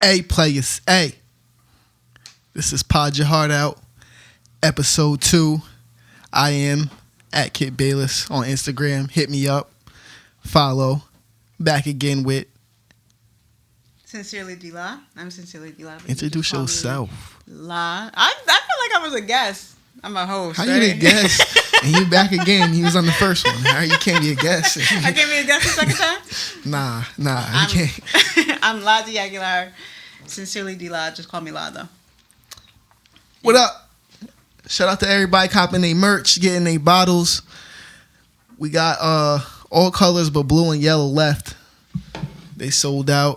Hey, players. Hey, this is Pod Your Heart Out, episode 2. I am at Kit Bayless on Instagram. Hit me up. Follow. Back again with Sincerely D-La. I'm Sincerely D-La. Introduce yourself. La. I feel like I was a guest. I'm a host. How right? you the guest? And you back again. You was on the first one. How you can't be a guest? I can't be a guest the second time? Nah. You can't. I'm Laji Aguilar. Sincerely D-La. Just call me La, though. What up? Shout out to everybody copping their merch, getting their bottles. We got all colors but blue and yellow left. They sold out.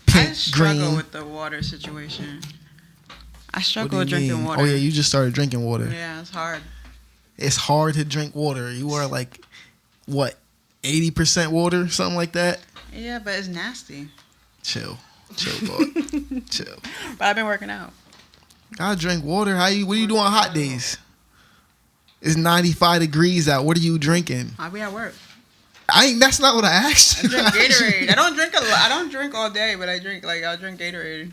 Pink, I struggle green. with the water situation. I What struggle do you with drinking mean? water. Oh yeah, you just started drinking water. Yeah, it's hard. It's hard to drink water. You are like, what, 80% water, something like that? Yeah, but it's nasty. Chill, God. Chill. But I've been working out. Gotta drink water. What do you do on hot days? It's 95 degrees out. What are you drinking? I'll be at work. That's not what I asked I you. drink Gatorade. I don't drink a lot. I don't drink all day, but I'll drink Gatorade.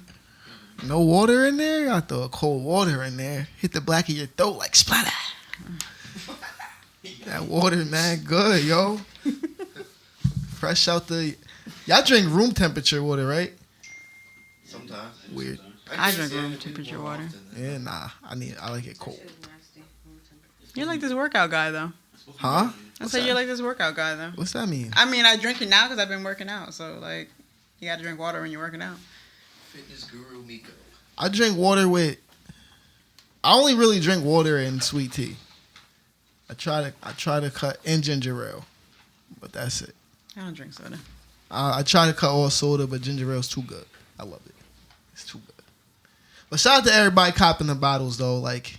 No water in there? I throw cold water in there. Hit the back of your throat like splatter. That water, man, good, yo. Fresh out the... Y'all drink room temperature water, right? Sometimes. Weird. I drink room temperature water. Yeah, nah. I like it cold. You're like this workout guy, though. Huh? I said you're like this workout guy, though. What's that mean? I mean, I drink it now because I've been working out. So, like, you got to drink water when you're working out. Fitness guru Miko. I drink water with... I only really drink water and sweet tea. I try to cut in ginger ale, but that's it. I don't drink soda. I try to cut all soda, but ginger ale is too good. I love it. It's too good. But shout out to everybody copping the bottles though. Like,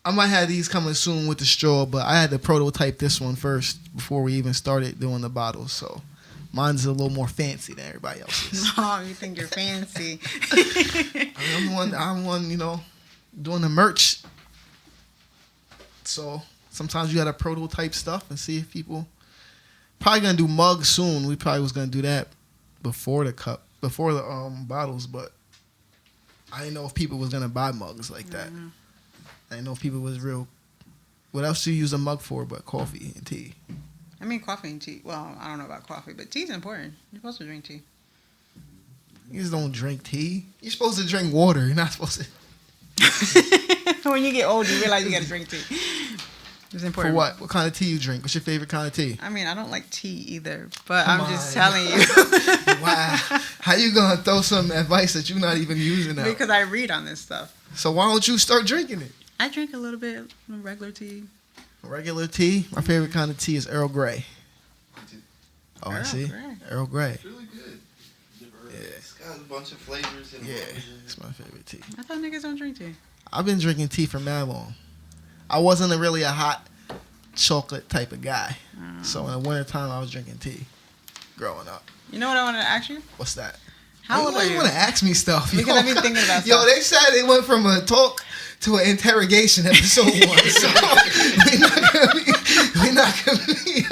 I might have these coming soon with the straw, but I had to prototype this one first before we even started doing the bottles. So mine's a little more fancy than everybody else's. Oh, you think you're fancy. I'm one, doing the merch. So sometimes you gotta prototype stuff and see if people. Probably gonna do mugs soon. We probably was gonna do that before the bottles, but I didn't know if people was gonna buy mugs like that. Mm-hmm. I didn't know if people was real. What else do you use a mug for but coffee and tea? I mean, coffee and tea. Well, I don't know about coffee, but tea's important. You're supposed to drink tea. You just don't drink tea. You're supposed to drink water. You're not supposed to. When you get old, you realize you got to drink tea. It's important. For what? What kind of tea you drink? What's your favorite kind of tea? I mean, I don't like tea either, but Come I'm just on. telling you. Wow. How you gonna throw some advice that you're not even using now? Because I read on this stuff. So why don't you start drinking it? I drink a little bit of regular tea. Regular tea. My favorite kind of tea is Earl Grey. Oh, I Earl see. Grey. Earl Grey. It's really good. Yeah. It's got a bunch of flavors and Yeah, it's my favorite tea. I thought niggas don't drink tea. I've been drinking tea for mad long. I wasn't really a hot chocolate type of guy. So in the wintertime, I was drinking tea growing up. You know what I wanted to ask you? What's that? How old are you? You want to ask me stuff? Because I've been thinking about Yo, stuff. they said it went from a talk to an interrogation episode 1. So we're not gonna be.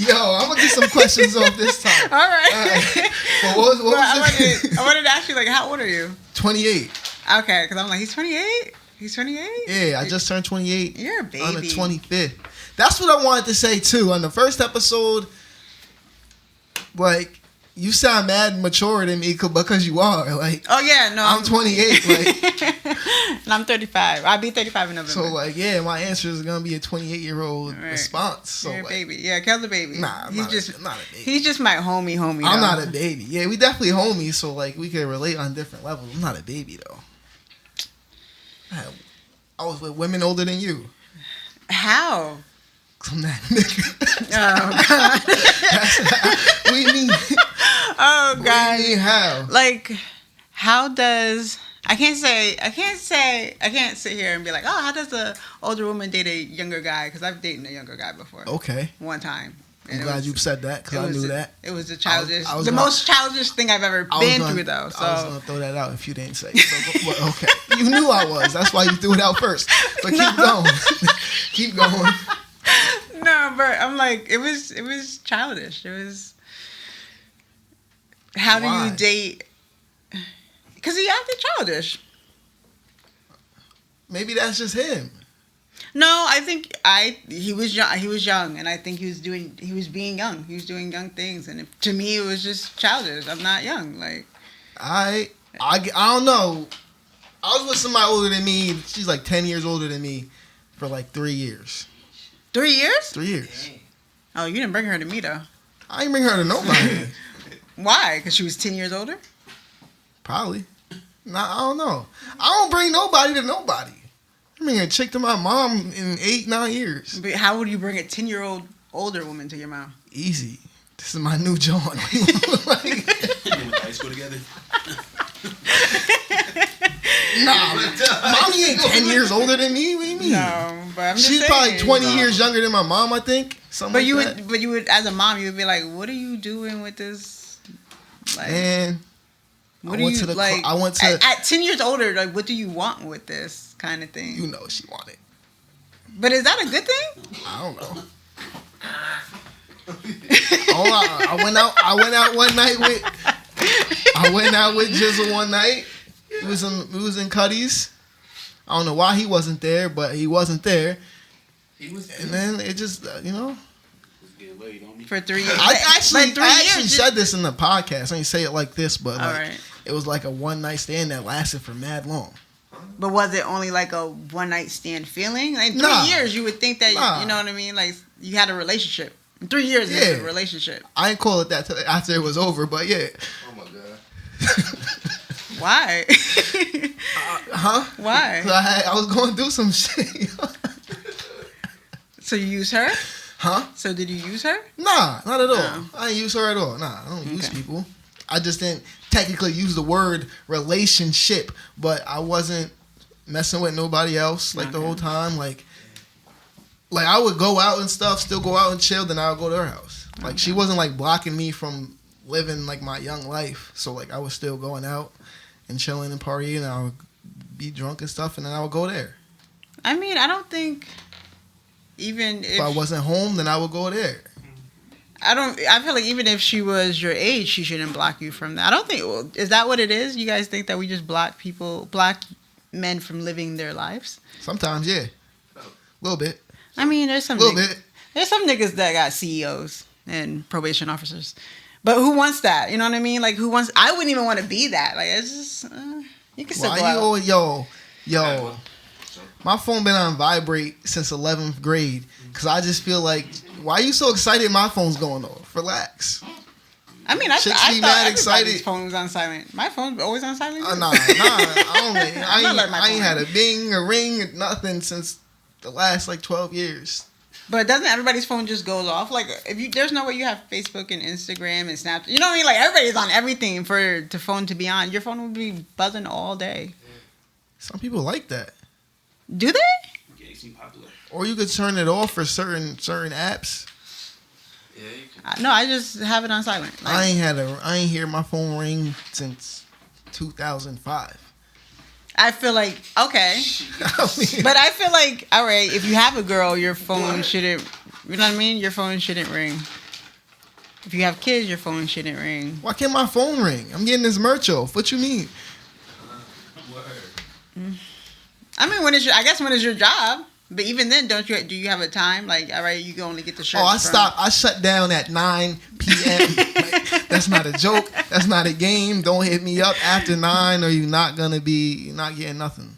Yo, I'm gonna get some questions off this time. All right. But what But was I wanted to ask you, like, how old are you? 28. Okay, because I'm like, he's 28? He's 28? Yeah, I just turned 28. You're a baby. On the 25th. That's what I wanted to say too. On the first episode, like, you sound mad mature than me because you are. Like, Oh, yeah, no. I'm 28. Like, And I'm 35. I'll be 35 in November. so like, yeah, my answer is gonna be a 28-year-old Right. response. So You're a like, baby. Yeah, Kel's a baby. Nah, I'm he's not just I'm not a baby. he's just my homie. I'm though. not a baby. Yeah, we definitely homies, so like we can relate on different levels. I'm not a baby though. I was with women older than you. How? I'm that nigga. Oh God. What do you mean? Oh What God. do you mean how? Like, how does I can't sit here and be like, oh, how does a older woman date a younger guy? Because I've dated a younger guy before. Okay. One time. I'm And it glad was- you said that because I knew that. It was the childish, I was the gonna- most childish thing I've ever been through, though. I was So gonna throw that out if you didn't say it. So, well, okay, you knew I was. That's why you threw it out first. But keep going. Keep going. no, but I'm like, it was childish. It was How do Why? you date? Because he acted childish. Maybe that's just him. No, I think he was young. He was young, and I think he was being young. He was doing young things, and to me, it was just childish. I'm not young. Like I don't know. I was with somebody older than me. She's like 10 years older than me for like 3 years. 3 years? 3 years. Oh, you didn't bring her to me though. I ain't bring her to nobody. Why? Because she was 10 years older. Probably. Nah, I don't know. I don't bring nobody to nobody. I bring a chick to my mom in 8-9 years. But how would you bring a 10-year-old older woman to your mom? Easy. This is my new John. Like, You went to high school together? nah, mommy ain't 10 years older than me. What do you mean? No, but I'm just She's saying. probably 20 years younger than my mom, I think. Something But like you that. would, as a mom, you would be like, "What are you doing with this?" Like, And what I do went you to the like? I went to at 10 years older. Like, what do you want with this kind of thing? you know what she wanted. But is that a good thing? I don't know. I went out one night with Jizzle one night. We was in Cuddy's. I don't know why he wasn't there, but he wasn't there. He was. And then it just you know. Get laid on me. For 3 years. I actually years, said this in the podcast. I didn't say it like this, but All like, right. it was like a one night stand that lasted for mad long. But was it only like a one night stand feeling? Like 3 Nah. years, you would think that Nah. you know what I mean. Like you had a relationship. In 3 years, Yeah. it's a relationship. I didn't call it that till after it was over, but yeah. Oh my god. Why? Huh? Why? So I was going through some shit. So you use her? Huh? So did you use her? Nah, not at all. No. I didn't use her at all. Nah, I don't use Okay. people. I just didn't technically use the word relationship, but I wasn't messing with nobody else like the whole time. Like I would go out and stuff, still go out and chill, then I would go to her house. Like she wasn't like blocking me from living like my young life. So like I was still going out and chilling and partying, and I would be drunk and stuff, and then I would go there. I mean, I don't think even If I wasn't home, then I would go there. I feel like even if she was your age, she shouldn't block you from that. I don't think. Is that what it is? You guys think that we just block men from living their lives? Sometimes, yeah, a little bit, I mean, there's some a little bit. There's some niggas that got CEOs and probation officers, but who wants that? You know what I mean? Like, who wants? I wouldn't even want to be that. Like, it's just you can still Why go you out. always, yo? My phone been on vibrate since 11th grade because I just feel like, why you so excited? My phone's going off. Relax. I mean, I Chicks thought be mad everybody's excited. phone was on silent. My phone's always on silent. Nah. I not letting my ain't phone had ring. a bing, a ring, nothing since the last like 12 years. But doesn't everybody's phone just goes off? Like, there's no way you have Facebook and Instagram and Snapchat. You know what I mean? Like, everybody's on everything for the phone to be on. Your phone would be buzzing all day. Some people like that. Do they? Yeah, you seem popular. Or you could turn it off for certain apps. Yeah, you can. No, I just have it on silent. Like, I ain't hear my phone ring since 2005. I feel like, okay. I mean, But I feel like, all right, if you have a girl, your phone shouldn't, you know what I mean? Your phone shouldn't ring. If you have kids, your phone shouldn't ring. why can't my phone ring? I'm getting this merch off. What you mean? I mean, when is your job? But even then, do you have a time? Like, all right, you can only get the shirt. I shut down at 9 p.m. Like, that's not a joke. That's not a game. Don't hit me up after 9 or you're not getting nothing.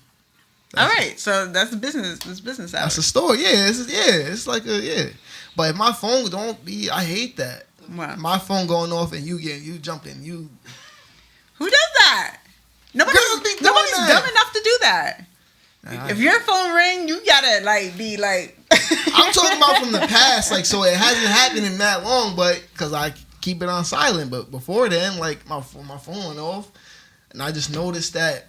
All right, so that's business. That's business That's hours. a store. It's like yeah. But if my phone don't be, I hate that. Wow. My phone going off and you jumping. Who does that? Nobody's Girls be doing nobody's that. dumb enough to do that. If your phone ring, you gotta like be like. I'm talking about from the past, like, so it hasn't happened in that long, but because I keep it on silent. But before then, like, my phone went off, and I just noticed that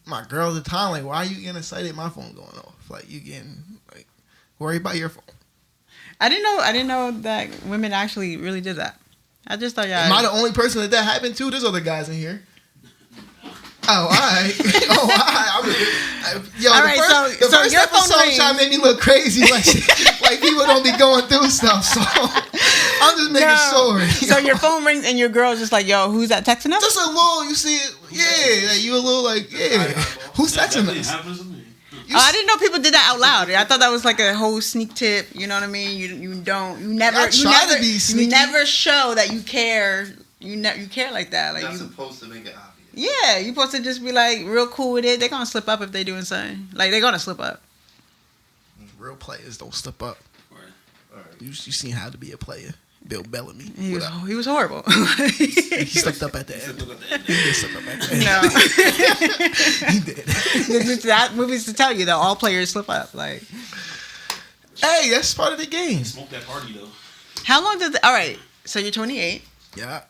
my girl at the time, like, why are you getting excited? My phone going off, like, you getting like worried about your phone. I didn't know that women actually really did that. I just thought y'all. Am I the only person that happened to? There's other guys in here. Oh, all right. All right, the first your phone episode rings. trying to make me look crazy, like people don't be going through stuff. So I'm just making sure. So your phone rings and your girl's just like, yo, who's that texting us? Just a little, you see it, yeah. Like, you a little like, yeah. Who's texting us? Oh, I didn't know people did that out loud. I thought that was like a whole sneak tip. You know what I mean? You never show that you care. You care like that. Like You're not supposed to make it obvious. Yeah, you supposed to just be like real cool with it. They're gonna slip up if they doing something. Like they're gonna slip up. Real players don't slip up. Right. You seen how to be a player. Bill Bellamy. He was horrible. He slipped up at the end. He did slip up at the end. No. He did. That movie's to tell you that all players slip up. Like, hey, that's part of the game. Smoke that party though. how long did? All right, so you're 28, Yeah.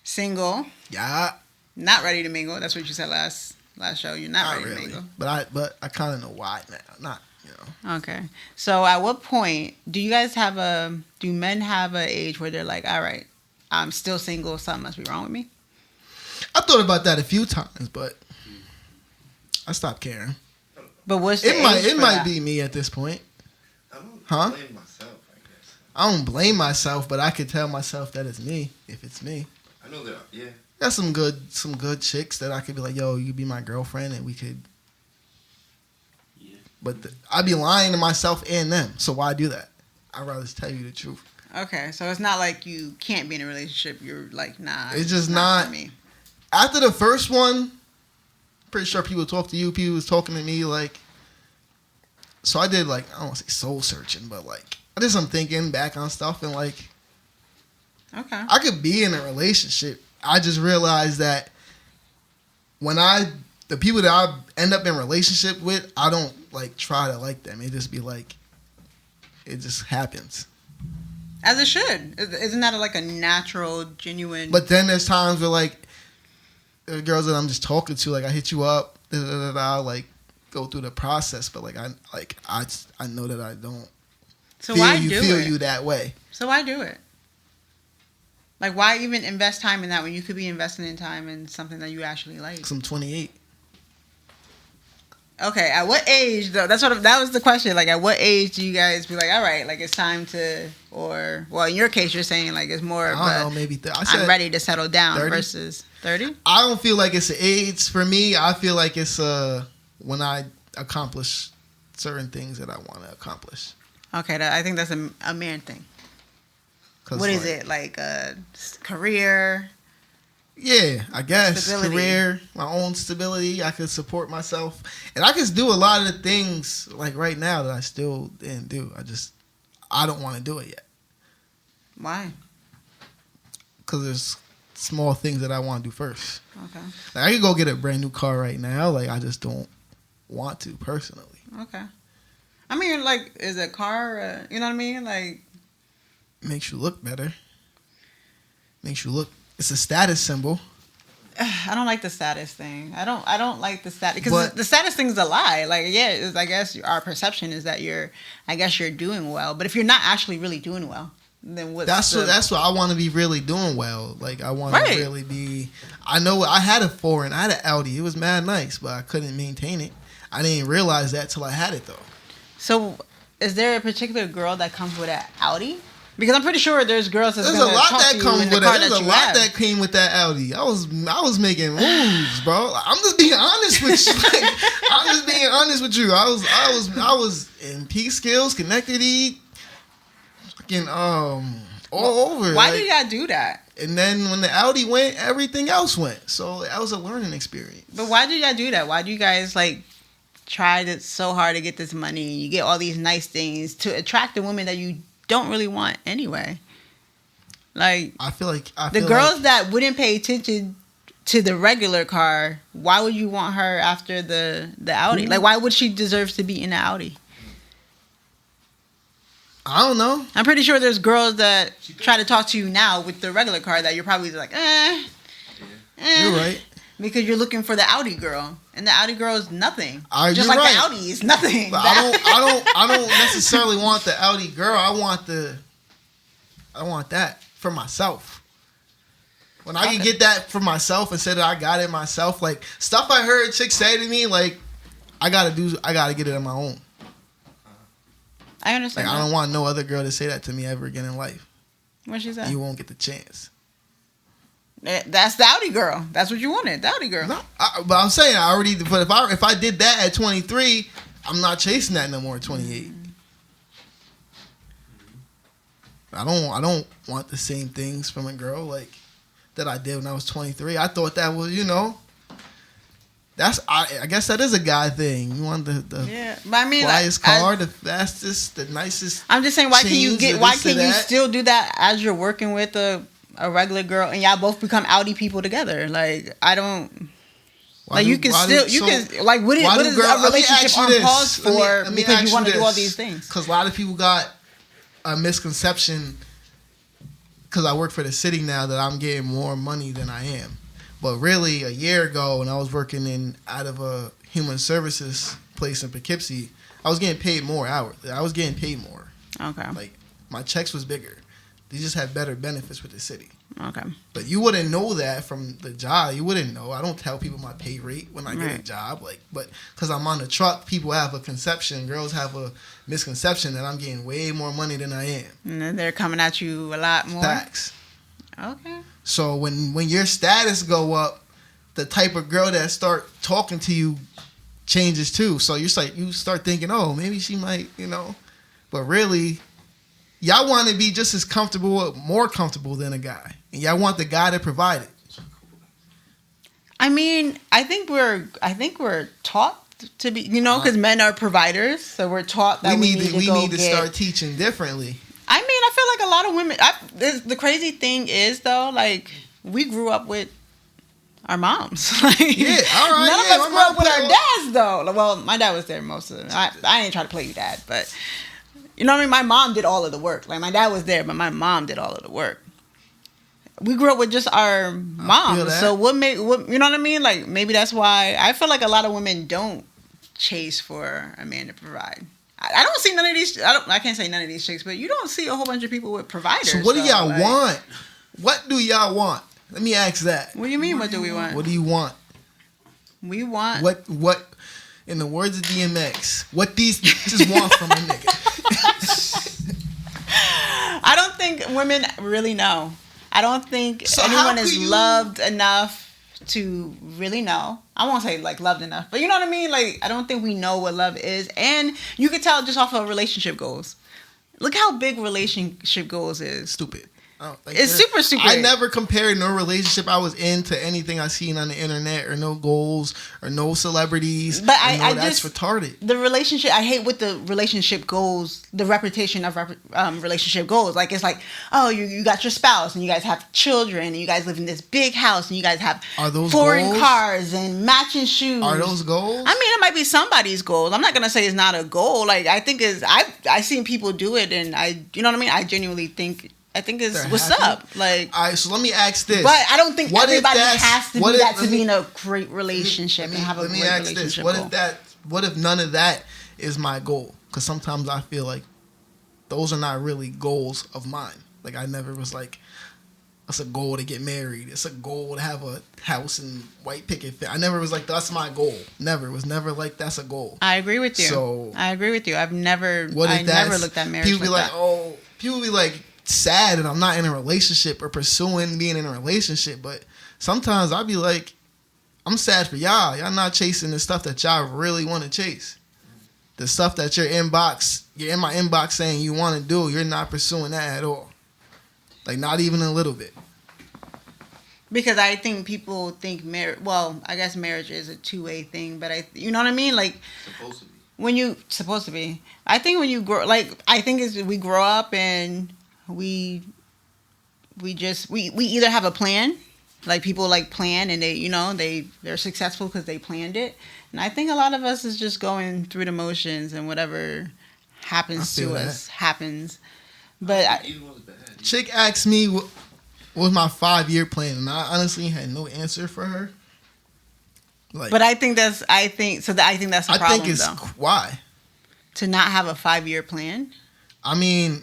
single, Yeah. not ready to mingle. That's what you said last show. You're not, Not ready really. to mingle. But I kind of know why now. Not, Okay. So at what point do you guys do men have an age where they're like, all right, I'm still single, something must be wrong with me? I thought about that a few times, but I stopped caring. But what's the It might be me at this point. I don't Huh? blame myself, I guess. I don't blame myself, but I could tell myself that it's me if it's me. I know that, yeah. Got some good chicks that I could be like, yo, you be my girlfriend, and we could. Yeah. But I'd be lying to myself and them. So why do that? I'd rather just tell you the truth. Okay, so it's not like you can't be in a relationship. You're like, nah. It's just for not. me. After the first one, pretty sure people talk to you. People was talking to me like. So I did like, I don't want to say soul searching, but like I did some thinking back on stuff, and like Okay. I could be in a relationship. I just realized that when the people that I end up in relationship with, I don't like try to like them. It just be like, it just happens. As it should. Isn't that like a natural, genuine? But then there's times where like, the girls that I'm just talking to, like I hit you up, like go through the process, but like I know that I don't so why do feel it? you that way. So why do it? Like, why even invest time in that when you could be investing in time in something that you actually like? 'Cause I'm 28. Okay, at what age though? That was the question. Like, at what age do you guys be like, all right, like it's time to, or well, in your case, you're saying like it's more of I don't know, maybe I'm ready to settle down 30? versus 30. I don't feel like it's an age for me. I feel like it's when I accomplish certain things that I want to accomplish. Okay, I think that's a man thing. 'Cause, What is like, it like? Career? Yeah, I guess Stability. career, my own stability. I could support myself, and I can do a lot of the things like right now that I still didn't do. I don't want to do it yet Why? because there's small things that I want to do first. Okay. Like I could go get a brand new car right now. Like I just don't want to personally. Okay. I mean, like, is a car? You know what I mean? Like, Makes you look better. Makes you look. It's a status symbol. I don't like the status thing. I don't like the status because But- the status thing's a lie. Like, yeah, I guess our perception is that you're doing well, but if you're not actually really doing well, then what's That's what I want to be really doing well. Like I want Right. to really be. I know I had a foreign. I had an Audi. It was mad nice, but I couldn't maintain it. I didn't realize that till I had it though. So, is there a particular girl that comes with an Audi? Because I'm pretty sure there's girls that's There's a gonna lot talk that to you comes in the with car it. There's that a you lot have. that came with that Audi. I was making moves, bro. I'm just being honest with you. Like, I'm just being honest with you. I was in Peace Skills, Connected Eat, fucking all over. Why like, did y'all do that? And then when the Audi went, everything else went. So that was a learning experience. But why did y'all do that? Why do you guys like try so hard to get this money? You get all these nice things to attract the women that you don't really want anyway. Like I feel like the girls that wouldn't pay attention to the regular car, why would you want her after the Audi? Like, why would she deserve to be in the Audi? I don't know. I'm pretty sure there's girls that try to talk to you now with the regular car that you're probably like, You're right. because you're looking for the Audi girl, and the Audi girl is nothing. Just you're like right. the Audi is nothing. But I don't necessarily want the Audi girl. I want that for myself. When I can get that for myself and say that I got it myself, like stuff I heard chicks say to me, like I gotta get it on my own. I understand. Like I don't want no other girl to say that to me ever again in life. What she said? You won't get the chance. That's dowdy girl. That's what you wanted, dowdy girl. No, but I'm saying I already. But if I did that at 23, I'm not chasing that no more at 28. I don't want the same things from a girl like that I did when I was 23. I thought that was, I guess that is a guy thing. You want the Yeah, but I mean, flyest car, the fastest, the nicest. I'm just saying, why can you chains or why this or can you that. still do that as you're working with a regular girl and y'all both become outy people together? Like, I don't. Why Like, do- you can why still, do- you so can, like, what why do is girls- a let me relationship ask you on this. pause Let me- for let me because ask you want to you do all this. these things? Because a lot of people got a misconception. Because I work for the city now that I'm getting more money than I am. But really, a year ago, when I was working out of a human services place in Poughkeepsie, I was getting paid more hours. I was getting paid more. Okay. Like, my checks was bigger. They just had better benefits with the city. Okay. But you wouldn't know that from the job. You wouldn't know. I don't tell people my pay rate when I get a Right. job. But because I'm on the truck, people have a conception. Girls have a misconception that I'm getting way more money than I am. And then they're coming at you a lot more. Facts. Okay. So when your status go up, the type of girl that start talking to you changes too. So you start thinking, oh, maybe she might, But really, y'all want to be just as comfortable, more comfortable than a guy, and y'all want the guy to provide it. I mean, I think we're taught to be, because men are providers, so we're taught that we need to start teaching differently. I mean, I feel like a lot of women. The crazy thing is, though, like, we grew up with our moms. Like, Yeah, all right. None yeah, of us grew up with our dads, though. Well, my dad was there most of the time. I ain't trying to play you dad, but you know what I mean? My mom did all of the work. Like, my dad was there, but my mom did all of the work. We grew up with just our moms. that. So what you know what I mean? Like, maybe that's why I feel like a lot of women don't chase for a man to provide. I don't see none of these. I can't say none of these chicks, but you don't see a whole bunch of people with providers. So what do though, y'all like- want? What do y'all want? Let me ask that. What do you mean? What do we want? What do you want? We want. What? In the words of DMX, what these bitches want from a nigga? I don't think women really know. I don't think So how anyone could is you- loved enough to really know. I won't say like loved enough, but you know what I mean? Like, I don't think we know what love is. And you can tell just off of relationship goals. Look how big relationship goals is. Stupid. I don't think It's that- super stupid. I never compared no relationship I was in to anything I seen on the internet, or no goals, or no celebrities. But or no, I that's just retarded. The relationship, I hate with the relationship goals, the reputation of relationship goals. Like, it's like, oh, you got your spouse and you guys have children and you guys live in this big house and you guys have Are those foreign goals? cars and matching shoes. Are those goals? I mean, it might be somebody's goal. I'm not gonna say it's not a goal. Like, I think I seen people do it, and you know what I mean. I genuinely think it's They're what's happy? up. Like, All right, so let me ask this. but I don't think What if everybody that's- has to what do if- that let to me- be in a great relationship and have a Let me great ask this. relationship What goal. What if none of that is my goal? Because sometimes I feel like those are not really goals of mine. Like, I never was like, it's a goal to get married. It's a goal to have a house in White Picket Fence. I never was like, that's my goal. Never. It was never like, that's a goal. I agree with you. So- I agree with you. I never That's- looked at marriage people be like, that. oh, people be like sad that I'm not in a relationship or pursuing being in a relationship. But sometimes I'll be like, I'm sad for y'all. Y'all not chasing the stuff that y'all really want to chase. The stuff that you're in my inbox saying you want to do, you're not pursuing that at all. Like, not even a little bit. Because I think people think marriage. Well, I guess marriage is a two-way thing, but you know what I mean. Like, Supposed to be. when you supposed to be. I think when you grow, like, I think is we grow up and we either have a plan, like people like plan and they're successful because they planned it, and I think a lot of us is just going through the motions and whatever happens I feel to that. us happens. But Either one's bad. Chick asked me what was my 5-year plan, and I honestly had no answer for her. Like, I think that's the problem it's though, why. to not have a 5-year plan. I mean,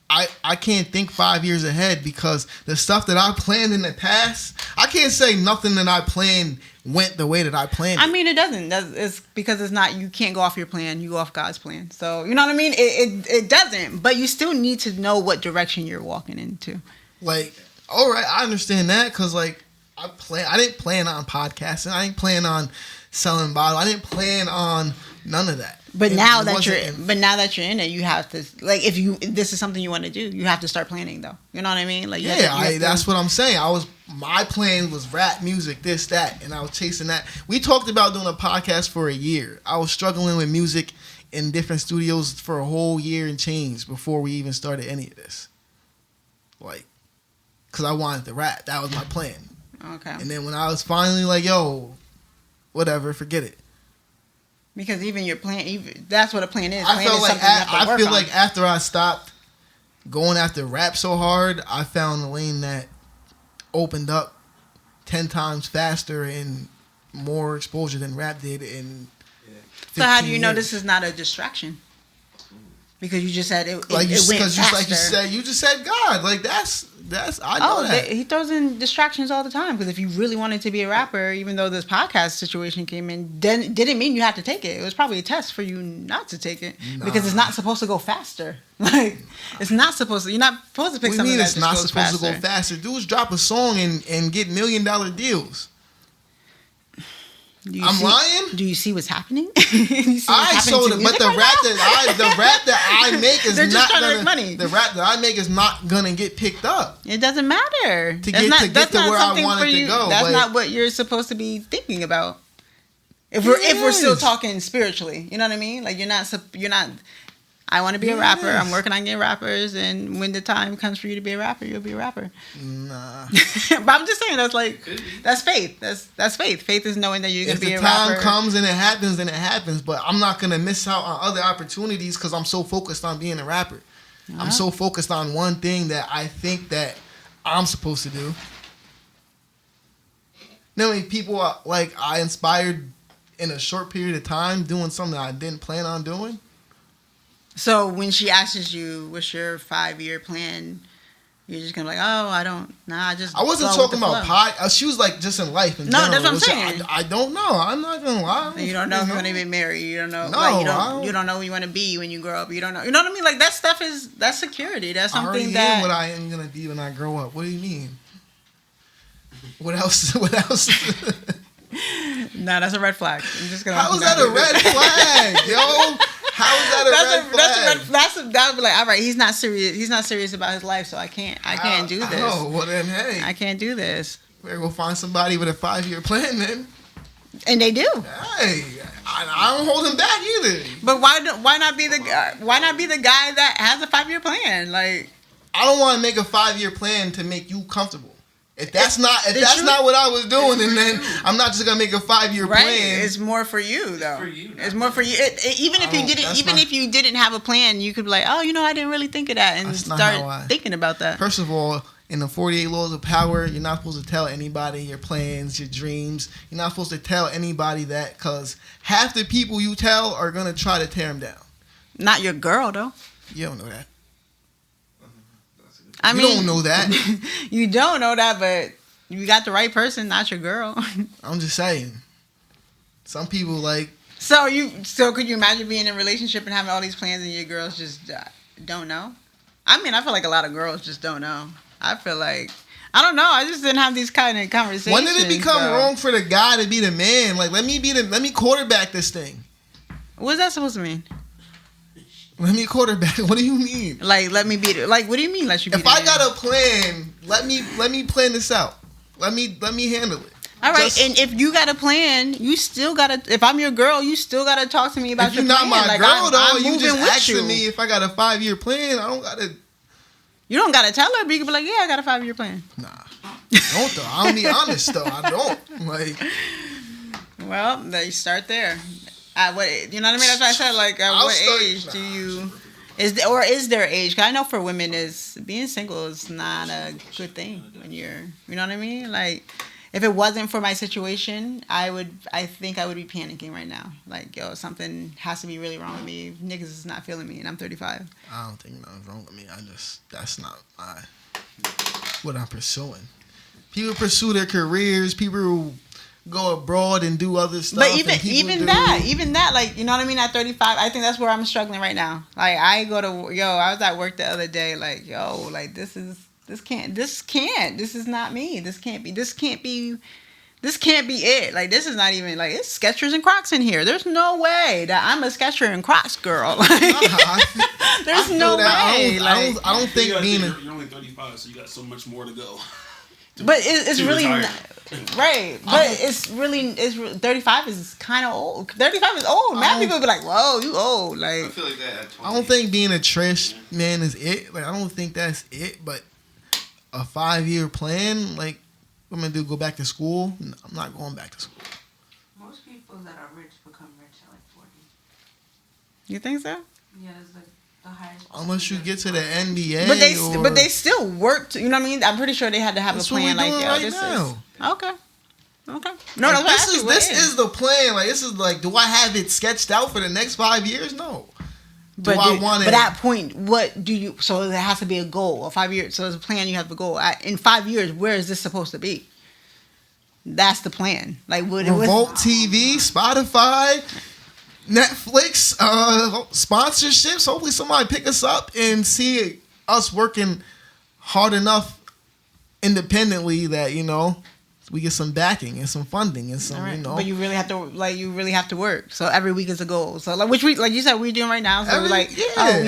I can't think 5 years ahead because the stuff that I planned in the past, I can't say nothing that I planned went the way that I planned. I mean, it doesn't. It's because it's not. You can't go off your plan. You go off God's plan. So you know what I mean. It doesn't. But you still need to know what direction you're walking into. Like, all right, I understand that because like I didn't plan on podcasting. I didn't plan on selling bottles. I didn't plan on none of that. But It now that wasn't now that you're in it, you have to like if this is something you want to do, you have to start planning though. You know what I mean? Like that's what I'm saying. My plan was rap music, this, that, and I was chasing that. We talked about doing a podcast for a year. I was struggling with music in different studios for a whole year and change before we even started any of this. Like, because I wanted to rap. That was my plan. Okay. And then when I was finally like, yo, whatever, forget it. Because even your plan, that's what a plan is. I Plan felt is like something you have to I work feel on. like after I stopped going after rap so hard, I found a lane that opened up 10 times faster and more exposure than rap did in 15 So how do you know years. this is not a distraction? Because you just said it Like went because faster. you just said God. Like that's I know that. He throws in distractions all the time. Because if you really wanted to be a rapper, even though this podcast situation came in, then didn't mean you had to take it. It was probably a test for you not to take it because it's not supposed to go faster. Like it's not supposed to. You're not supposed to pick What do you something mean that it's just not goes supposed faster. to go faster? Dudes drop a song and get $1 million deals. Do you I'm see- lying? Do you see what's happening? You see what's I happening sold to it, music but the right rap now? that I make is They're just not trying to gonna. make money. The rap that I make is not gonna get picked up. It doesn't matter. To That's get not, to that's not where I something wanted for to you. go, That's but- not what you're supposed to be thinking about. If we're still is. talking spiritually, you know what I mean? Like you're not. I want to be a It rapper. is. I'm working on getting rappers, and when the time comes for you to be a rapper, you'll be a rapper. Nah. But I'm just saying that's faith. That's faith. Faith is knowing that you're gonna If be the a time rapper. comes and it happens, then it happens. But I'm not gonna miss out on other opportunities because I'm so focused on being a rapper. I'm so focused on one thing that I think that I'm supposed to do. You know how many people I inspired in a short period of time doing something I didn't plan on doing? So when she asks you, "What's your 5-year plan?" You're just gonna be like, "Oh, I don't. Nah, I just." I wasn't flow with talking the about flow." pie. She was like just in life in No, general. that's what I'm which saying. I don't know. I'm not gonna lie. You don't know if you want to be married. You don't know. No, like, I you don't know who you want to be when you grow up. You don't know. You know what I mean? Like that stuff that's security. That's I already something am that. what I am gonna be when I grow up. What do you mean? What else? What else? Nah, that's a red flag. I'm just gonna. How is that a red flag, yo? How is that a red flag? That would be like, all right, he's not serious. He's not serious about his life, so I can't do this. Oh, well then, hey, I can't do this. we're gonna find somebody with a 5-year plan then. And they do. Hey, I don't hold him back either. But why not be the guy? Why not be the guy that has a 5-year plan? Like, I don't want to make a 5-year plan to make you comfortable. If that's not truth- not what I was doing, then I'm not just gonna make a 5-year right? plan. It's more for you though. for you, It's not more for you. Even if you didn't, that's even not- if you didn't have a plan, you could be like, oh, I didn't really think of that, and That's not how I- start thinking about that. First of all, in the 48 laws of power, you're not supposed to tell anybody your plans, your dreams. You're not supposed to tell anybody that because half the people you tell are gonna try to tear them down. Not your girl though. You don't know that. I You mean, don't know that. You don't know that, but you got the right person, not your girl. I'm just saying. Some people like So could you imagine being in a relationship and having all these plans and your girls just don't know? I mean, I feel like a lot of girls just don't know. I feel like I don't know. I just didn't have these kind of conversations. when did it become bro. wrong for the guy to be the man? Like let me quarterback this thing. What's that supposed to mean? Let me quarterback. What do you mean? Like let me be like what do you mean let you be If the I man? got a plan, let me plan this out. Let me handle it. All right, Just- and if you got a plan, you still gotta. If I'm your girl, you still gotta talk to me about if your you're not plan. my Like, girl though, I'm you moving just with asking you. me if I got a 5-year plan. I don't gotta. You don't gotta tell her, but you can be like, yeah, I got a 5-year plan. Nah, don't though. I'm be honest though. I don't like. Well, then you start there. At what you know what I mean? That's why I said like at I'll what start- age do you is there age? 'Cause I know for women is being single is not a good thing when you're you know what I mean? Like if it wasn't for my situation, I think I would be panicking right now. Like, yo, something has to be really wrong with me. Niggas is not feeling me, and I'm 35. I don't think nothing's wrong with me. That's not what I'm pursuing. People pursue their careers. People go abroad and do other stuff. But even that, like, you know what I mean? At 35, I think that's where I'm struggling right now. Like, I was at work the other day, like, yo, like, this is not me. This can't be it. Like, this is not even, like, it's Skechers and Crocs in here. There's no way that I'm a Skechers and Crocs girl. Like, there's no way. I don't think you're only 35, so you got so much more to go. But it's really retire. right. But it's 35 is kind of old. 35 is old. Now people be like, "Whoa, you old." Like, I feel like that at 20. I don't think being a trash man is it. Like, I don't think that's it. But a 5-year plan, like, what I'm gonna do? Go back to school? No, I'm not going back to school. Most people that are rich become rich at like 40. you think so? Yeah, it's like the highest. Unless you get to the NBA. But they still worked. You know what I mean? I'm pretty sure they had to have That's a plan. what we Like, doing yo, right this now. is okay. No, Like, that's this is the plan. Like, this is like, do I have it sketched out for the next 5 years? No. But I want it? But at that point, what do you? So there has to be a goal. 5 years. So there's a plan. You have to go. In 5 years, where is this supposed to be? That's the plan. Like, what? Revolt TV, Spotify, Netflix, sponsorships. Hopefully, somebody pick us up and see us working hard enough independently that, you know, we get some backing and some funding and some, Right. you know. But you really have to work. So every week is a goal. So like, which we, like you said, we're doing right now. So we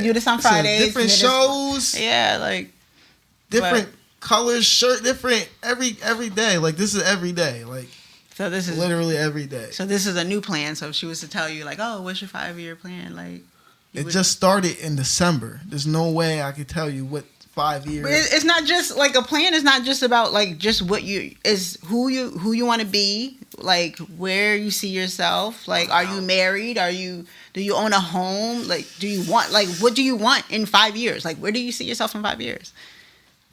do this on So Fridays. different shows. Yeah, like Different colors, shirt, different every day. Like, this is every day. Like, so this is literally every day. So this is a new plan. So if she was to tell you like, oh, what's your 5-year plan? Like, It just started in December. There's no way I could tell you what 5 years. But it's not just like a plan. Is not just about like just what you is who you want to be. Like, where you see yourself. Like, are you married? Do you own a home? Like, do you want, like, what do you want in 5 years? Like, where do you see yourself in 5 years?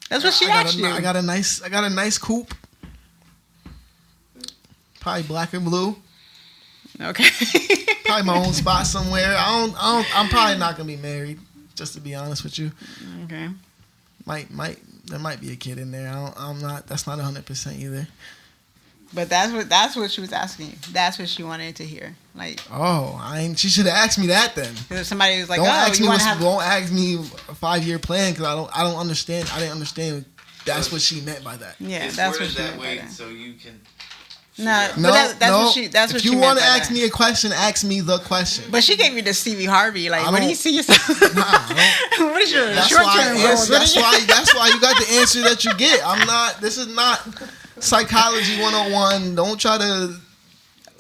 That's what she asked you. I got a nice coupe. Probably black and blue. Okay. Probably my own spot somewhere. I'm probably not gonna be married, just to be honest with you. Okay. There might be a kid in there. I'm not. That's not 100% either. But that's what she was asking you. That's what she wanted to hear. Like, She should have asked me that then. if somebody was like, Don't ask me. you want to have. Don't ask me a 5-year plan because I don't understand. I didn't understand. That's what she meant by that. Yeah, It's that's what worded she that meant by way that. so you can. No, No, but that's no. what she. That's what if she you meant want to by ask that. me a question, ask me the question. But she gave you the Stevie Harvey. Like, I where do you don't- see yourself? what is your That's short why. term Yes, goals? that's why you got the answer that you get. I'm not. This is not psychology 101. Don't try to.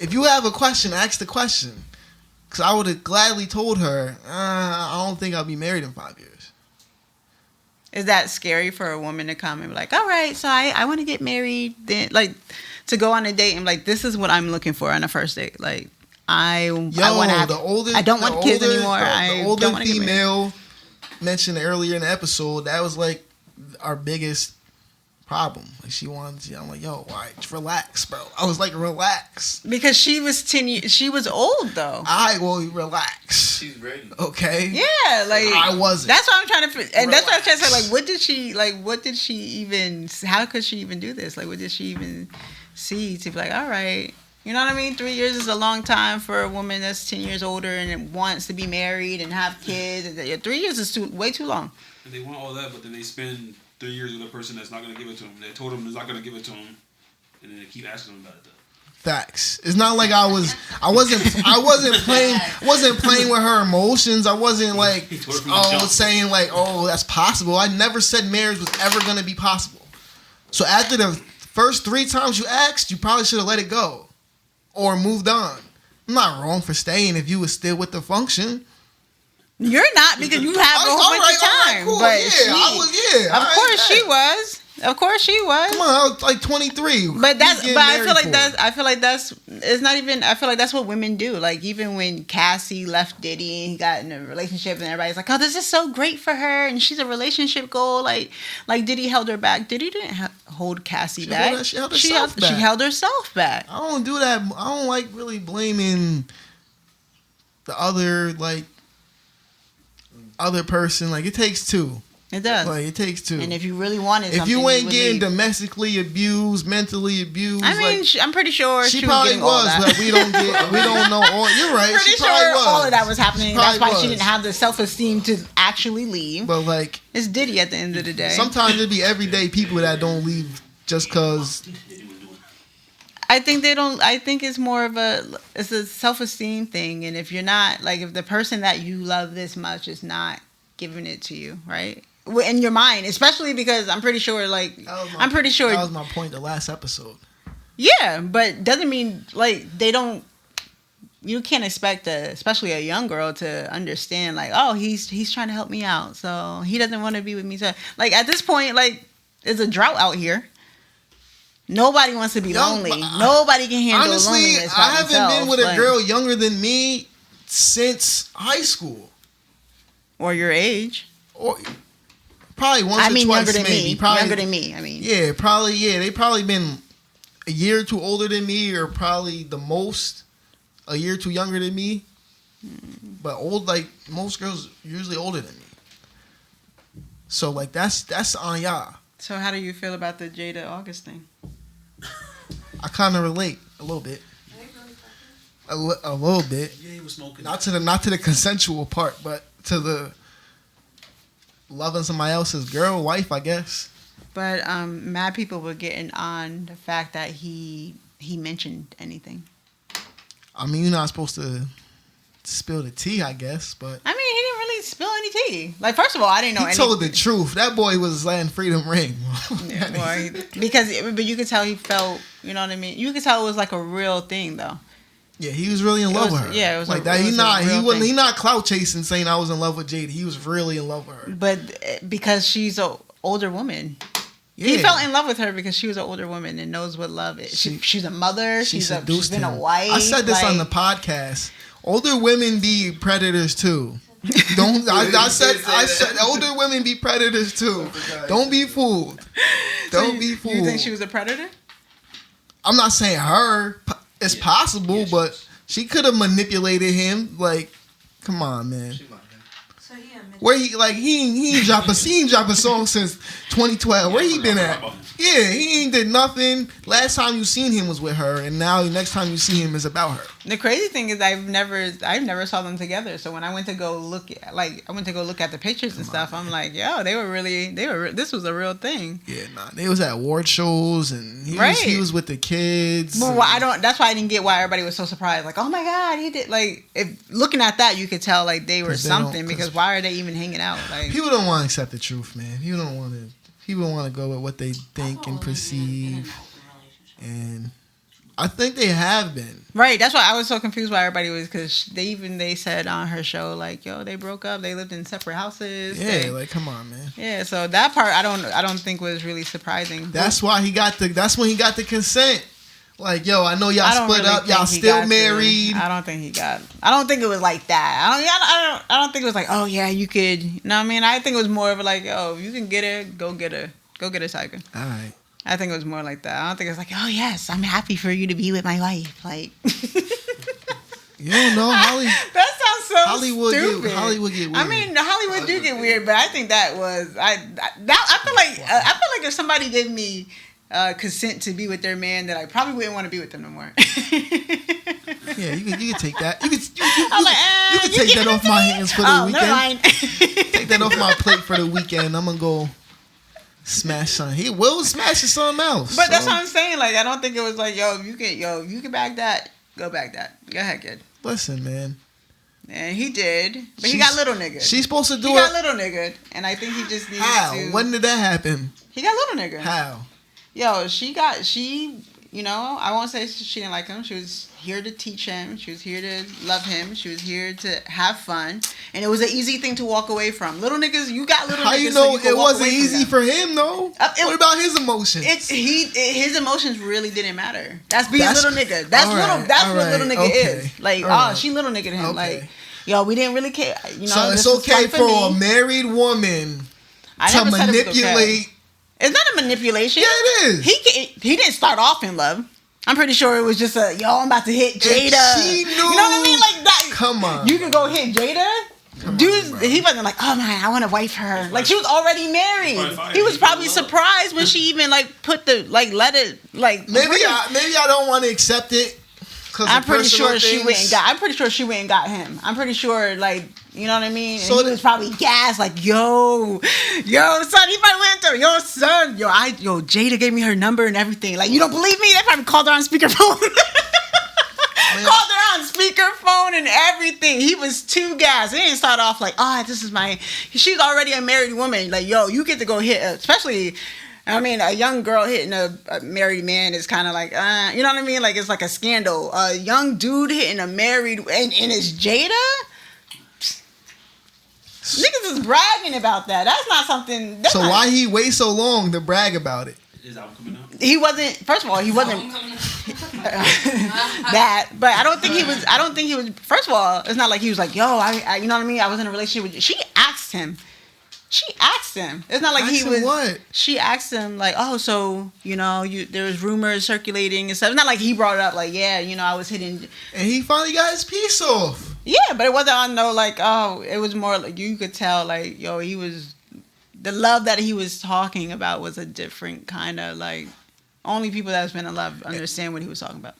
If you have a question, ask the question. Because I would have gladly told her, I don't think I'll be married in 5 years. Is that scary for a woman to come and be like, all right, so I want to get married, then like to go on a date and like, this is what I'm looking for on a first date. Like, I want to have. I don't want kids anymore. The older don't want to get married. female mentioned earlier in the episode, that was like our biggest problem. Like, she wanted. I'm like, yo, all right, just relax, bro. I was like, relax. Because she was 10 years. She was old though. I will relax. She's ready. Okay. Yeah, like I wasn't. That's what I'm trying to, and that's what I'm trying to say. Relax. Like, what did she even? How could she even do this? Like, what did she even see to be like, all right, you know what I mean? 3 years is a long time for a woman that's 10 years older and wants to be married and have kids. 3 years is way too long. And they want all that, but then they spend 3 years with a person that's not going to give it to them. They told them they're not going to give it to them, and then they keep asking them about it. Though. Facts. It's not like I wasn't playing with her emotions. I wasn't like, saying like, oh, that's possible. I never said marriage was ever going to be possible. So after the first 3 times you asked, you probably should have let it go or moved on. I'm not wrong for staying if you was still with the function. You're not, because you have a whole bunch of time. Cool. But I Of course she was. Come on, I was like 23. But I feel like that's it's not even. I feel like that's what women do. Like even when Cassie left Diddy and he got in a relationship, and everybody's like, "Oh, this is so great for her," and she's a relationship goal. Like Diddy held her back. Diddy didn't hold Cassie back. She held herself back. She held herself back. I don't do that. I don't like really blaming the other person. Like it takes two. It does. Like it takes two. And if you really wanted, if you ain't getting leave. domestically abused, mentally abused, I mean, I'm pretty sure she was probably getting all that. but we don't know. You're right. Pretty she probably sure was. all of that was happening. That's why was. she didn't have the self-esteem to actually leave. But like, It's Diddy at the end of the day. sometimes it be everyday people that don't leave just cause. I think they don't. I think it's more of it's a self-esteem thing. And if you're not if the person that you love this much is not giving it to you, right? In your mind, especially because I'm pretty sure That was my point the last episode. Yeah, but doesn't mean they don't. You can't expect especially a young girl to understand he's trying to help me out, so he doesn't want to be with me. So at this point, there's a drought out here. Nobody wants to be lonely. Nobody can handle loneliness. I haven't been with a girl younger than me since high school or your age. Or probably once or twice, younger than maybe. me. Probably, younger than me. I mean, yeah, probably. Yeah, they probably been a year or two older than me, or probably the most a year or two younger than me. But most girls usually older than me. So that's on y'all. So how do you feel about the Jada August thing? I kind of relate a little bit. A little bit. Yeah, he was smoking. Not to the consensual part, but to the loving somebody else's girl, wife, I guess. But mad people were getting on the fact that he mentioned anything. I mean, you're not supposed to spill the tea, I guess, but I mean, he didn't really spill any tea. First of all, I didn't know he anything. told the truth. That boy was letting freedom ring. Yeah, but you could tell he felt, you know what I mean? You could tell it was a real thing, though. Yeah, he was really in love with her. Yeah, it was like a, that. it was a real thing. He not clout chasing saying I was in love with Jada. He was really in love with her. But because she's an older woman. Yeah. He fell in love with her because she was an older woman and knows what love is. She's a mother. She's been a wife. I said this on the podcast. Older women be predators too. I said older women be predators too. Don't be fooled. Don't be fooled. You think she was a predator? I'm not saying her. It's possible, but she could have manipulated him. Come on, man. So he admitted. Where he ain't drop a song since 2012. Where he been at? Yeah, he ain't did nothing. Last time you seen him was with her, and now the next time you see him is about her. The crazy thing is I've never saw them together. So when I went to go look at the pictures and stuff, I'm like, yo, this was a real thing. Yeah, they was at award shows and he was with the kids. Well, that's why I didn't get why everybody was so surprised. Like, oh my God, he did. If looking at that, you could tell they were something, because why are they even hanging out? People don't want to accept the truth, man. People want to go with what they think and perceive, and I think they have been. Right, that's why I was so confused why everybody was, because they said on her show they broke up, they lived in separate houses. Yeah, come on, man. Yeah, so that part I don't think was really surprising. That's why that's when he got the consent. Yo, I know y'all split up, y'all still married. I don't think it was like that. I don't think it was oh yeah, you could. You know what I mean? I think it was more of yo, you can get her, go get her, Tiger. All right. I think it was more like that. I don't think it's oh yes, I'm happy for you to be with my wife. You don't know, Holly. That sounds so stupid. Hollywood get weird. I mean, Hollywood do get weird, but I think that was I feel like if somebody gave me consent to be with their man, that I probably wouldn't want to be with them no more. Yeah, you can take that. You can take that off my hands for the weekend. Never mind. Take that off my plate for the weekend. I'm gonna go smash something. He will smash something else. But that's what I'm saying. I don't think it was you can back that. Go back that. Go ahead, kid. Listen, man. And he did, but he got little nigga. She's supposed to do He got little nigga, and I think he just needs How? to. When did that happen? He got little nigga. How? Yo, you know, I won't say she didn't like him. She was here to teach him. She was here to love him. She was here to have fun. And it was an easy thing to walk away from. Little niggas, you got little How niggas. you so know you can it walk wasn't away from easy them. for him though? What about his emotions? His emotions really didn't matter. That's being That's- little nigga. That's all little. right, That's all what right, little nigga okay, is. Like, all right. she little nigga to him. Okay. Like, yo, we didn't really care. You know, So it's this was okay fun for a me. married woman I to never said it was okay. manipulate. It's not a manipulation. Yeah, it is. He didn't start off in love. I'm pretty sure it was just a yo. I'm about to hit Jada. she knew- You know what I mean? Like that. Come on. You could go hit Jada. Dude, he wasn't like, oh man, I want to wife her. Like she was already married. He was probably surprised when she even like put the like let it like. Maybe I don't want to accept it. I'm pretty sure she went and got. I'm pretty sure she went and got him. I'm pretty sure, like, you know what I mean. And So he was probably gassed, like, yo, son. He probably went to, yo, son, yo, Jada gave me her number and everything. Like, you don't believe me? They probably called her on speakerphone. Called her on speakerphone and everything. He was too gassed. He didn't start off like, oh, this is my. She's already a married woman. Like, yo, you get to go hit, especially. I mean, a young girl hitting a married man is kind of like, you know what I mean? Like, it's like a scandal. A young dude hitting a married, and it's Jada? Niggas is bragging about that. That's not something. So why he wait so long to brag about it? His album coming out. He wasn't, first of all, he wasn't that, but I don't think he was, first of all, it's not like he was like, yo, I you know what I mean? I was in a relationship with you. She asked him. It's not like Asked he him was. what? She asked him like, "Oh, so you know, there was rumors circulating and stuff." It's not like he brought it up like, "Yeah, you know, I was hitting." And he finally got his piece off. Yeah, but it wasn't on no like. Oh, it was more like you could tell like, yo, he was the love that he was talking about was a different kind of like. Only people that's been in love understand what he was talking about.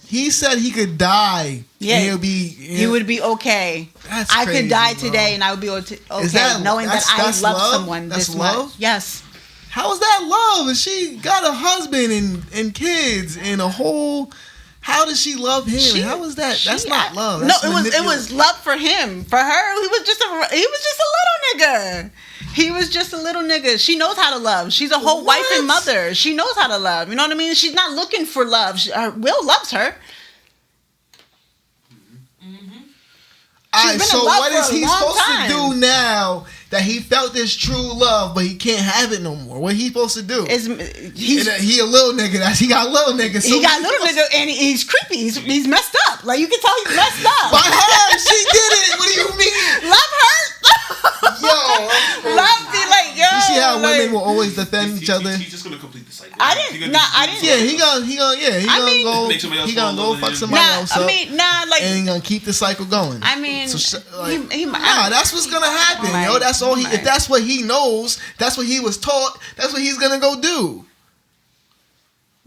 He said he could die. Yeah, and he would be okay. That's I crazy, could die bro. today, and I would be okay that- knowing that I that's love love? someone That's this love? much. Yes. How is that love? And she got a husband and kids and a whole. How does she love him? How is that? That's not love. That's No, it was love for him. For her, he was just a little nigga. He was just a little nigga. She knows how to love. She's a whole wife and mother. She knows how to love. You know what I mean? She's not looking for love. Will loves her. All right, been so in love what for is a he long supposed time. to do now that he felt this true love, but he can't have it no more? What he supposed to do? He He a little nigga. He got little nigga. So got little nigga and he's creepy. He's messed up. Like you can tell he's messed up. By her, she did it. What do you mean? Love her. Yo, Love me like yo. you see how like, women will always defend each other? He's just gonna complete the cycle. I didn't. Yeah, he gonna Make somebody else he gonna fall go in love fuck with him. somebody Nah, else up, like and he gonna keep the cycle going. I mean, So, nah, that's what's gonna happen, Right. yo. That's all he. Right. If that's what he knows, that's what he was taught. That's what he's gonna go do.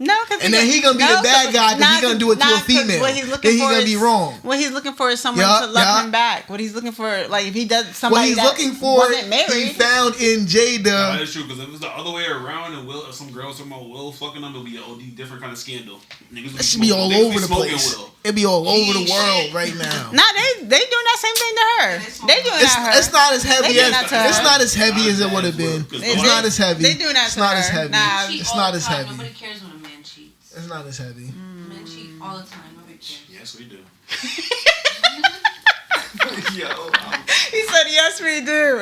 No, because And then he gonna be the bad guy because he gonna do it to a female. What he's looking Then he for gonna is, be wrong. What he's looking for is someone Yeah, to love yeah. him back. What he's looking for, like if he does What somebody he's that looking for, wasn't he married. found in No, Jada. that's true. Because if it's the other way around and Will, some girls talking about Will fucking them, it'll be a OD different kind of scandal. Niggas It should be all niggas over the smoking place. Will. It'd be all over the Yeesh. world right now. Nah, they doing that same thing to her. They doing that to her. It's not as heavy They as doing that to her. it's not as heavy as it would have been. It's not as heavy. They doing that It's to not her. as heavy. Nah. Cheat It's all not the as time. heavy. Nobody cares when a man cheats. It's not as heavy. Men cheat all the time. Nobody cares. Yes, we do. Yo, He said, "Yes, we do."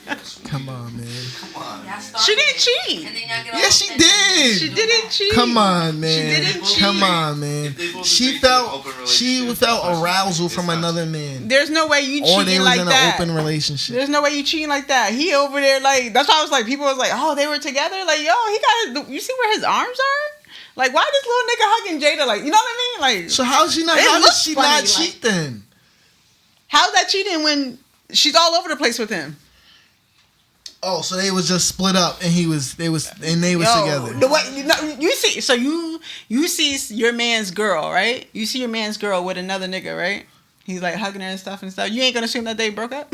Yes, we Come do. on, man. come on. Y'all started She didn't it, cheat. And then y'all get all Yes, she offended. did. She didn't cheat. Come on, man. didn't cheat. Come on, man. If they both She agree to an felt open she relationship, felt it's not- arousal from it's not- another man, There's no way you or they cheating was like in that. an open relationship. There's no way you cheating like that. He over there like that's why I was like people was like, oh, they were together. Like, yo, he got his, you see where his arms are? Like, why this little nigga hugging Jada? Like, you know what I mean? Like, So how's she not? It How did looks she funny, not like- cheat then? how's that cheating when she's all over the place with him? Oh, so they was just split up, and they was Yo, together. The way you see, so you see your man's girl, right? You see your man's girl with another nigga, right? He's like hugging her and stuff and stuff. You ain't gonna assume that they broke up.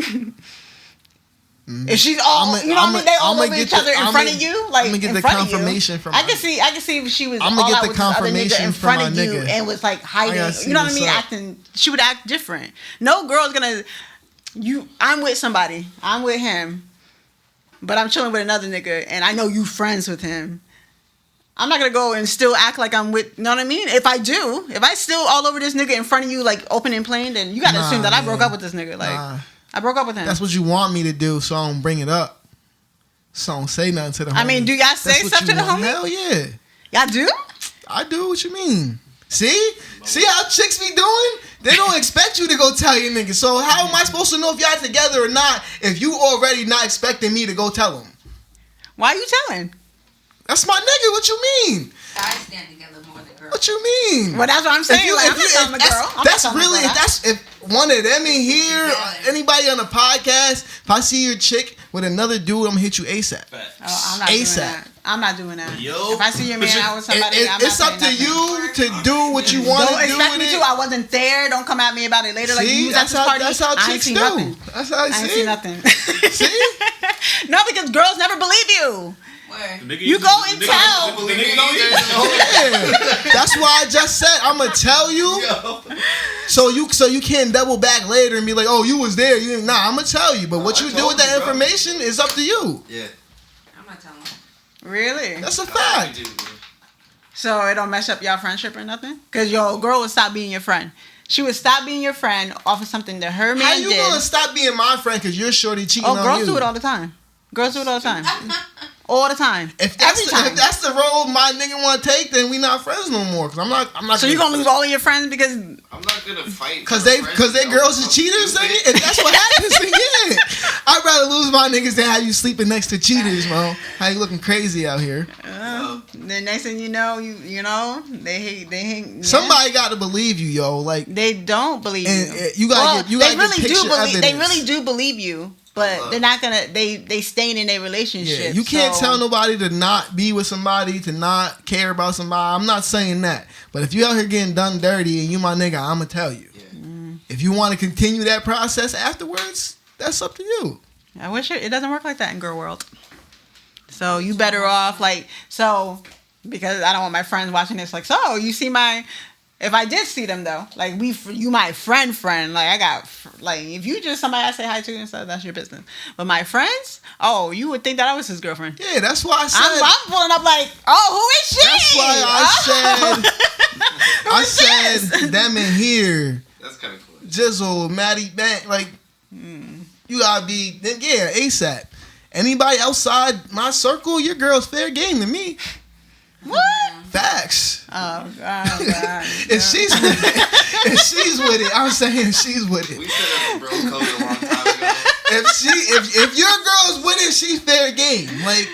If she's all, you know what I mean, they all over each other in front of you, like I'ma get in the front of you. confirmation from. I can see if she was I'ma all get out the with this other nigga confirmation in from front my of you nigga. and was like I hiding. gotta see You know what I what's mean? up. Acting. She would act different. No girl's gonna. I'm with somebody. I'm with him, but I'm chilling with another nigga, and I know you friends with him. I'm not gonna go and still act like I'm with. You know what I mean? If I do, if I still all over this nigga in front of you, like open and plain, then you gotta assume that I broke up with this nigga. Like I broke up with him. That's what you want me to do, so I don't bring it up. So I don't say nothing to the homie. I mean, do y'all say That's what stuff you to the want. homie? Hell yeah. Y'all do? I do. What you mean? See how chicks be doing? They don't expect you to go tell your nigga. So how am I supposed to know if y'all together or not if you already not expecting me to go tell them? Why are you telling? That's my nigga. What you mean? Guys stand together more than girls. What you mean? Well, that's what I'm saying. I'm not telling the girl. I'm not That's telling the really girl. if one of them in here, anybody on the podcast, if I see your chick with another dude, I'm gonna hit you ASAP. Facts. Oh, I'm not doing that. I'm not doing that. Yo. If I see your man out with somebody, I'm It's not up to saying nothing. you to do what you want Don't to do expect with me it. to. I wasn't there. Don't come at me about it later. Like you See, was at this party. that's how I ain't chicks seen do. nothing. That's how I I ain't see. seen nothing. See? No, because girls never believe you. Where? You go and tell. The nigga don't hear. Yeah. That's why I just said I'm gonna tell you, so you can't double back later and be like, oh, you was there. You didn't. Nah, I'm gonna tell you. But what I you do told with that you, bro. information is up to you. Yeah. I'm not telling. Really? That's a fact. So it don't mess up y'all friendship or nothing? Because your girl would stop being your friend. She would stop being your friend off of something that her man How you did. gonna stop being my friend because you're shorty cheating on you? Girls do it all the time. Girls do it all the time. All the time. If Every time. if that's the road my nigga want to take, then we not friends no more. Cause I'm not. So you gonna lose all of your friends because I'm not gonna fight. Cause they girls is cheaters. Nigga? If that's what happens, then yeah. I'd rather lose my niggas than have you sleeping next to cheaters, bro. How you looking crazy out here? the next thing you know, you know they hate. Yeah. Somebody got to believe you, yo. Like They don't believe And, you. you gotta They get really do picture believe. They evidence. really do believe you, but they're not gonna. They staying in their relationship. Yeah, you can't so- tell nobody to not be with somebody, to not care about somebody. I'm not saying that. But if you out here getting done dirty and you my nigga, I'm going to tell you. Yeah. If you want to continue that process afterwards, that's up to you. I wish it doesn't work like that in girl world. So you better off because I don't want my friends watching this. Like, so you see my. If I did see them though, like you my friend, like I got, like if you just somebody I say hi to and stuff, that's your business. But my friends, oh, you would think that I was his girlfriend. Yeah, that's why I said. I'm pulling up like, oh, who is she? That's why I said them in here. That's kind of cool. Jizzle, Maddie, Bank, like you gotta be. Then yeah, ASAP. Anybody outside my circle, your girl's fair game to me. What? Facts. Oh God. If she's with it, I'm saying she's with We it. set up a bro code a long time ago. If your girl's with it, she's fair game. Like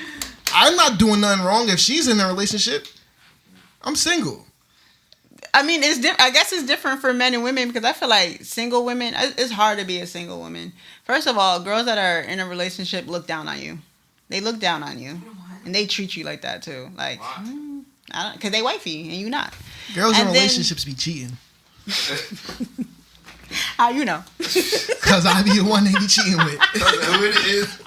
I'm not doing nothing wrong. If she's in a relationship, I'm single. I mean, I guess it's different for men and women because I feel like single women. It's hard to be a single woman. First of all, girls that are in a relationship look down on you. They look down on you, and they treat you like that too. Like, because they wifey and you not. Girls in And then- relationships be cheating. How you know? Cause I be the one they be cheating with. Who it is?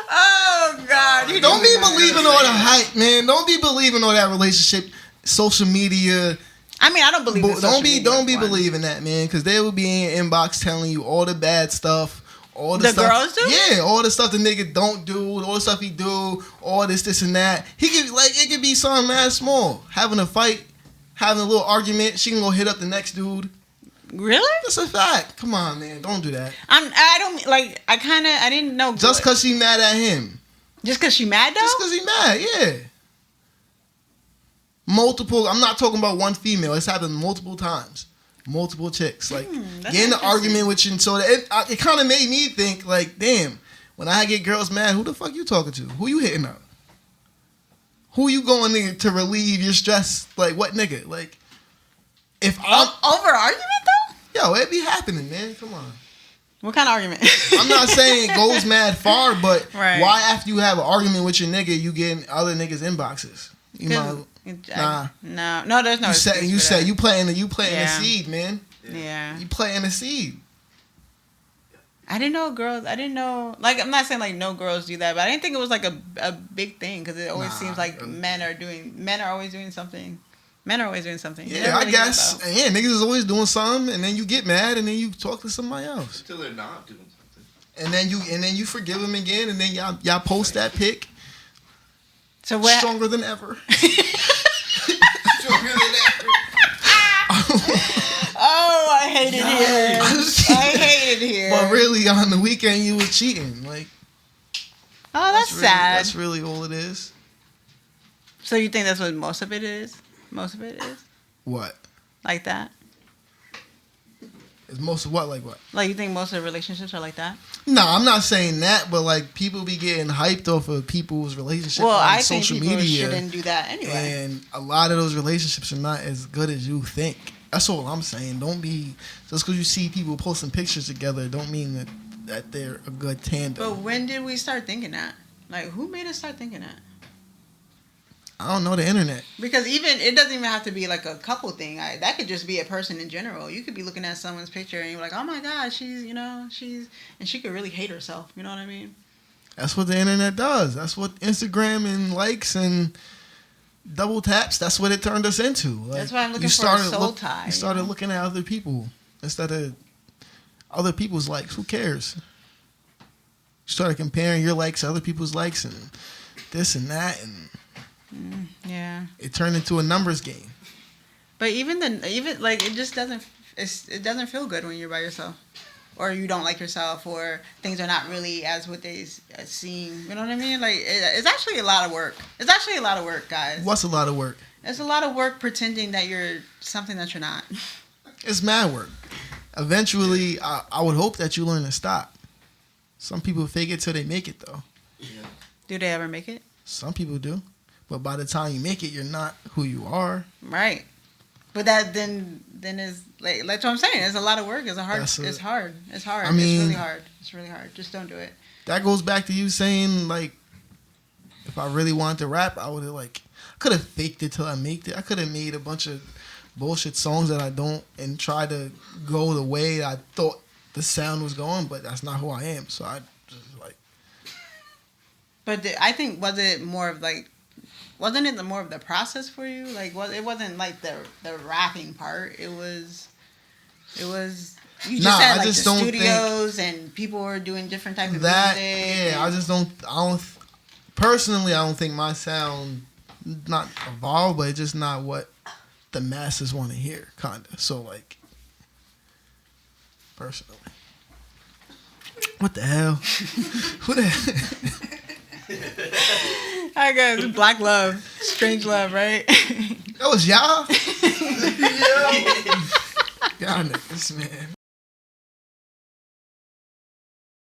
Oh God! You Don't be do not. believing all the hype, man. Don't be believing all that relationship, social media. I mean, I don't believe. in social Don't be media, one. believing that, man. Cause they will be in your inbox telling you all the bad stuff. All the The stuff, girls do? Yeah, all the stuff the nigga don't do, all the stuff he do, all this and that. He could it could be something mad small. Having a fight, having a little argument, she can go hit up the next dude. Really? That's a fact. Come on, man. Don't do that. I didn't know. Just cause she mad at him. Just cause she mad though. Just cause he mad, yeah. Multiple. I'm not talking about one female. It's happened multiple times. Multiple chicks. Like that's get in the interesting. argument with you. And so it kind of made me think like, damn, when I get girls mad, who the fuck you talking to? Who you hitting up? Who you going to relieve your stress? Like what nigga? Like if I'm Over argument though? yo, it be happening, man. Come on. What kind of argument? I'm not saying it goes mad far, but Right. why after you have an argument with your nigga, you get in other niggas' inboxes? You might, No, there's no. you excuse for say that. you planting the Yeah. seed, man. Yeah. You planting the seed. I didn't know girls. I didn't know. Like, I'm not saying like no girls do that, but I didn't think it was like a big thing because it always Nah, seems like men are always doing something. Men are always doing something. You Yeah, never I really hear guess. about- Yeah, niggas is always doing something, and then you get mad, and then you talk to somebody else, Until they're not doing something. and then you forgive them again, and then y'all post that pic. So what? Stronger than ever. Stronger than ever. Oh, I hate it here. I hate it here. But really, on the weekend, you was cheating. Like, Oh, that's really, sad. That's really all it is. So you think that's what most of it is? Most of it is What? like that? Is most of what? Like what? Like you think most of the relationships are like that? No, I'm not saying that, but like people be getting hyped off of people's relationships Well, on I think social people media. shouldn't do that anyway. And a lot of those relationships are not as good as you think. That's all I'm saying. Don't be just because you see people posting pictures together. Don't mean that they're a good tandem. But when did we start thinking that? Like, who made us start thinking that? I don't know, the internet. Because even it doesn't even have to be like a couple thing. That could just be a person in general. You could be looking at someone's picture and you're like, oh my God, she's and she could really hate herself. You know what I mean? That's what the internet does. That's what Instagram and likes and double taps. That's what it turned us into. Like, That's why I'm looking for a soul tie. You started looking at other people instead of other people's likes. Who cares? You started comparing your likes to other people's likes and this and that, and Yeah. it turned into a numbers game. But even like it just doesn't it doesn't feel good when you're by yourself, or you don't like yourself, or things are not really as what they seem. You know what I mean? Like it's actually a lot of work. It's actually a lot of work, guys. What's a lot of work? It's a lot of work pretending that you're something that you're not. It's mad work. Eventually, I would hope that you learn to stop. Some people fake it till they make it, though. Yeah. Do they ever make it? Some people do. But by the time you make it, you're not who you are. Right. But that then is like that's what I'm saying. It's a lot of work. It's hard. That's It's hard. It's hard. I mean- it's really hard. It's really hard. Just don't do it. That goes back to you saying, like, if I really wanted to rap, I would have, could have faked it till I made it. I could have made a bunch of bullshit songs that I don't and try to go the way I thought the sound was going, but that's not who I am. So I just, But I think wasn't it more of the more of the process for you? Like it wasn't like the rapping part. It was you just Nah, said I like just the don't studios and people were doing different types of that, music. yeah, I don't, personally, I don't think my sound, not evolved, but it's just not what the masses want to hear, kind of. So, like, personally. What the hell? Who the hell? I guess Black Love, Strange Love, right? That was y'all? Y'all niggas, man.